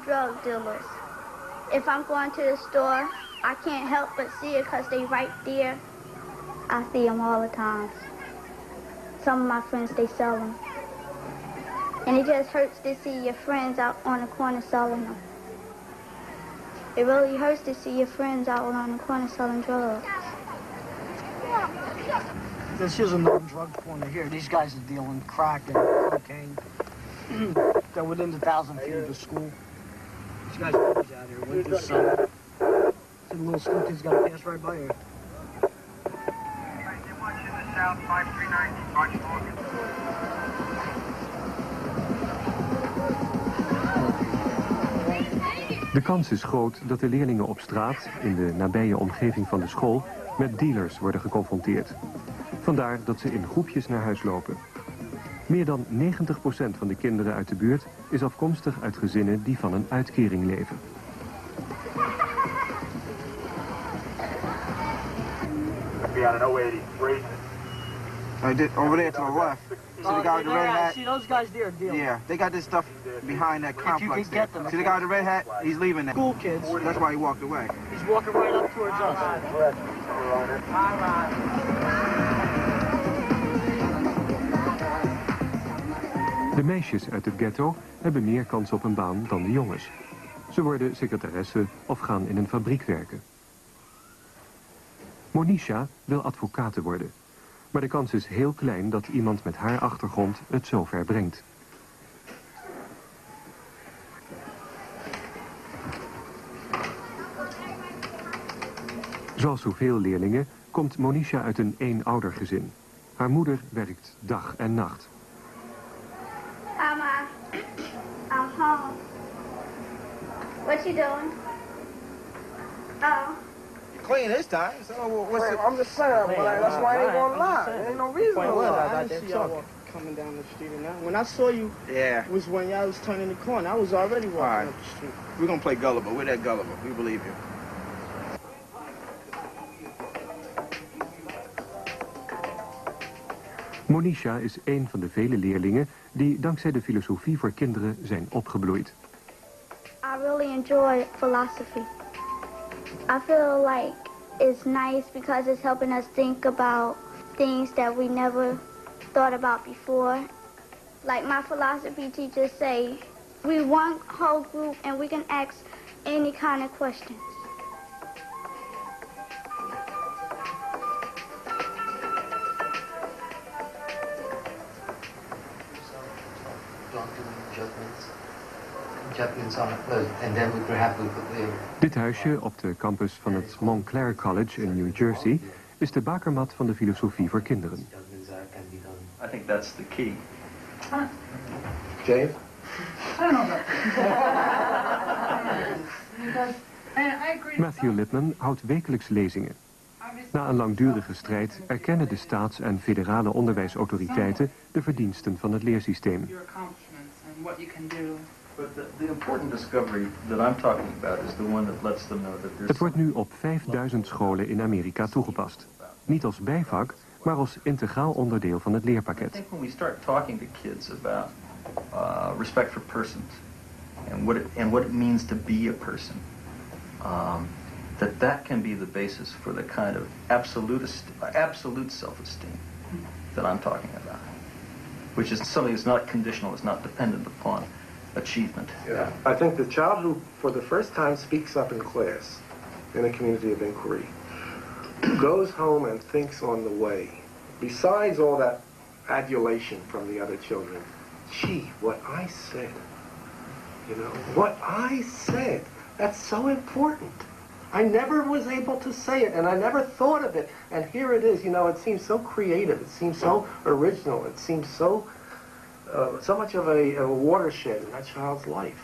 drug dealers. If I'm going to the store, I can't help but see it because they right there. I see them all the time. Some of my friends, they sell them. And it just hurts to see your friends out on the corner selling them. It really hurts to see your friends out on the corner selling drugs. This is a non-drug corner here. These guys are dealing crack and cocaine. They're within 1,000 feet of the school. These guys are always out here with this son. See the little school kids got to pass right by here. South 539, watch Morgan. De kans is groot dat de leerlingen op straat, in de nabije omgeving van de school, met dealers worden geconfronteerd. Vandaar dat ze in groepjes naar huis lopen. Meer dan 90% van de kinderen uit de buurt is afkomstig uit gezinnen die van een uitkering leven. I did over there to the left. See the guy with the red hat? See those guys there dealing. Yeah, they got this stuff behind that complex. If you can get them. See the guy with the red hat? He's leaving that. School kids. That's why he walked away. He's walking right up towards us. De meisjes uit het ghetto hebben meer kans op een baan dan de jongens. Ze worden secretaresse of gaan in een fabriek werken. Monisha wil advocaat worden. Maar de kans is heel klein dat iemand met haar achtergrond het zover brengt. Zoals zoveel leerlingen komt Monisha uit een eenoudergezin. Haar moeder werkt dag en nacht. Mama, I'm home. What you doing? Oh. Clean this time. So what's it? I'm just saying, that's why I ain't gonna lie. There ain't no reason to lie. I didn't see y'all coming down the street and that. When I saw you, was when y'all was turning the corner. I was already walking up the street. We're gonna play gullible. We're that gullible. We believe you. Monisha is een van de vele leerlingen die dankzij de filosofie voor kinderen zijn opgebloeid. I really enjoy philosophy. I feel like it's nice because it's helping us think about things that we never thought about before. Like my philosophy teachers say, we one whole group and we can ask any kind of questions. Dit huisje op de campus van het Montclair College in New Jersey is de bakermat van de filosofie voor kinderen. I think that's the key. James? I don't know about Matthew Lipman houdt wekelijks lezingen. Na een langdurige strijd erkennen de staats- en federale onderwijsautoriteiten de verdiensten van het leersysteem. The important discovery that I'm talking about is the one that lets them know that there's... Het wordt nu op 5000 scholen in Amerika toegepast. Niet als bijvak, maar als integraal onderdeel van het I leerpakket. think when we start talking to kids about respect for persons and what it means to be a person, that can be the basis for the kind of absolute self-esteem that I'm talking about, which is something that's not conditional, it's not dependent upon achievement. Yeah. I think the child who, for the first time, speaks up in class, in a community of inquiry, goes home and thinks on the way, besides all that adulation from the other children, gee, what I said, what I said, that's so important. I never was able to say it, and I never thought of it, and here it is, it seems so creative, it seems so original, it seems so much of a watershed in that child's life.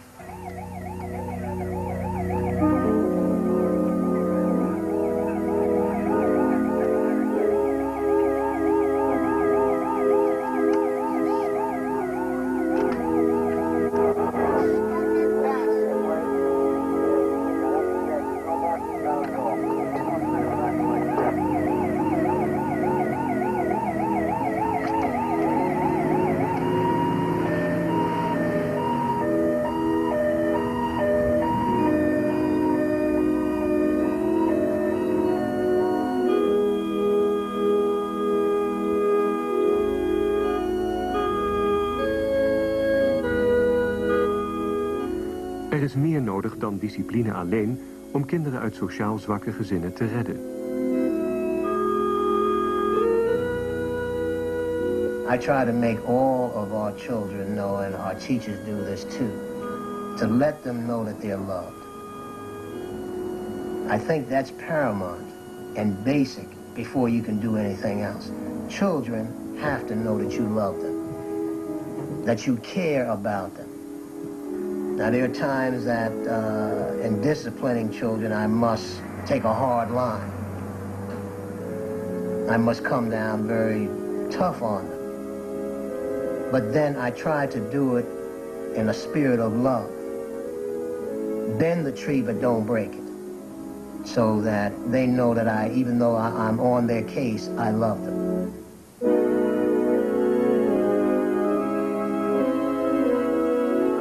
Er is meer nodig dan discipline alleen om kinderen uit sociaal zwakke gezinnen te redden. I try to make all of our children know, and our teachers do this too, to let them know that they're loved. I think that's paramount and basic before you can do anything else. Children have to know that you love them, that you care about them. Now, there are times that in disciplining children, I must take a hard line. I must come down very tough on them. But then I try to do it in a spirit of love. Bend the tree, but don't break it. So that they know that even though I'm on their case, I love them.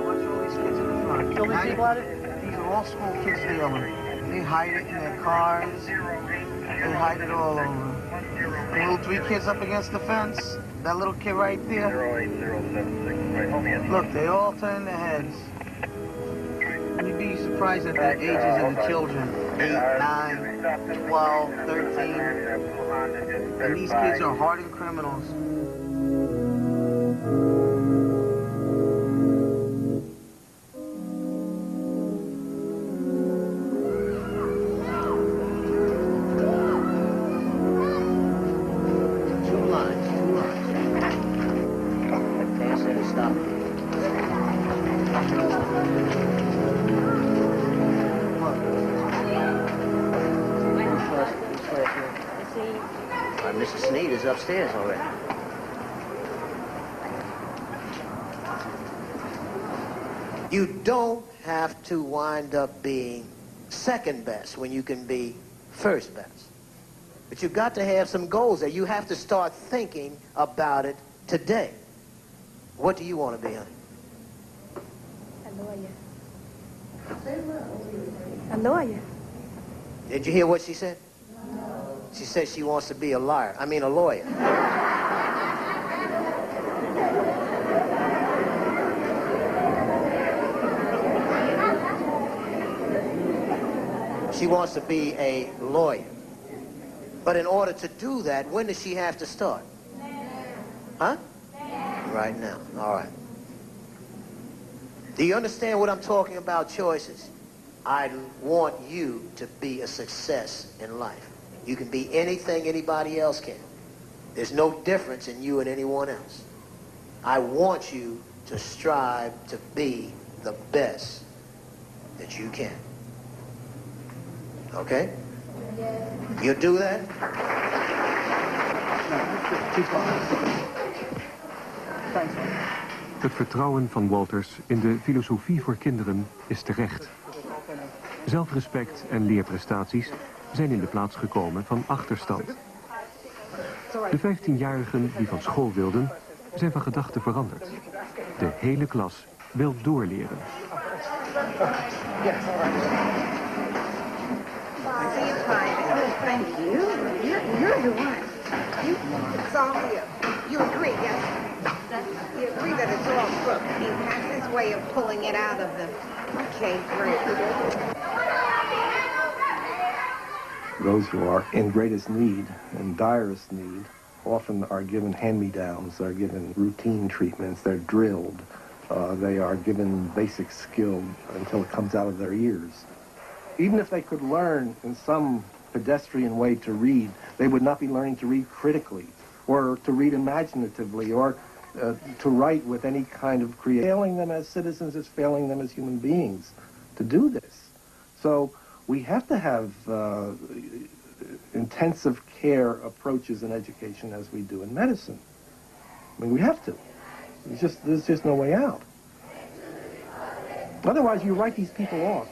Watch all these kids in the front. These are all school kids dealing. They hide it in their cars. They hide it all over. The little 3 kids up against the fence. That little kid right there. Look, they all turn their heads. You'd be surprised at the ages of the children. 8, 9, 12, 13. And these kids are hardened criminals. Mrs. Sneed is upstairs already. You don't have to wind up being second best when you can be first best. But you've got to have some goals there. You have to start thinking about it today. What do you want to be, honey? A lawyer. A lawyer. Did you hear what she said? She says she wants to be a lawyer. I mean a lawyer. She wants to be a lawyer. But in order to do that, when does she have to start? Huh? Right now. All right. Do you understand what I'm talking about, choices? I want you to be a success in life. You can be anything anybody else can. There's no difference in you and anyone else. I want you to strive to be the best that you can. Okay? You do that? Het vertrouwen van Walters in de filosofie voor kinderen is terecht. Zelfrespect en leerprestaties zijn in de plaats gekomen van achterstand. De 15-jarigen die van school wilden, zijn van gedachten veranderd. De hele klas wil doorleren. Thank you. You're the one. It's all here. You agree, yes? You agree that it's all crooked. He has his way of pulling it out of them. Okay, great. Those who are in greatest need and direst need often are given hand-me-downs, are given routine treatments, they're drilled, they are given basic skill until it comes out of their ears. Even if they could learn in some pedestrian way to read, they would not be learning to read critically, or to read imaginatively, or to write with any kind of creativity. Failing them as citizens is failing them as human beings to do this. So we have to have intensive care approaches in education as we do in medicine. I mean, we have to. There's just no way out. Otherwise, you write these people off.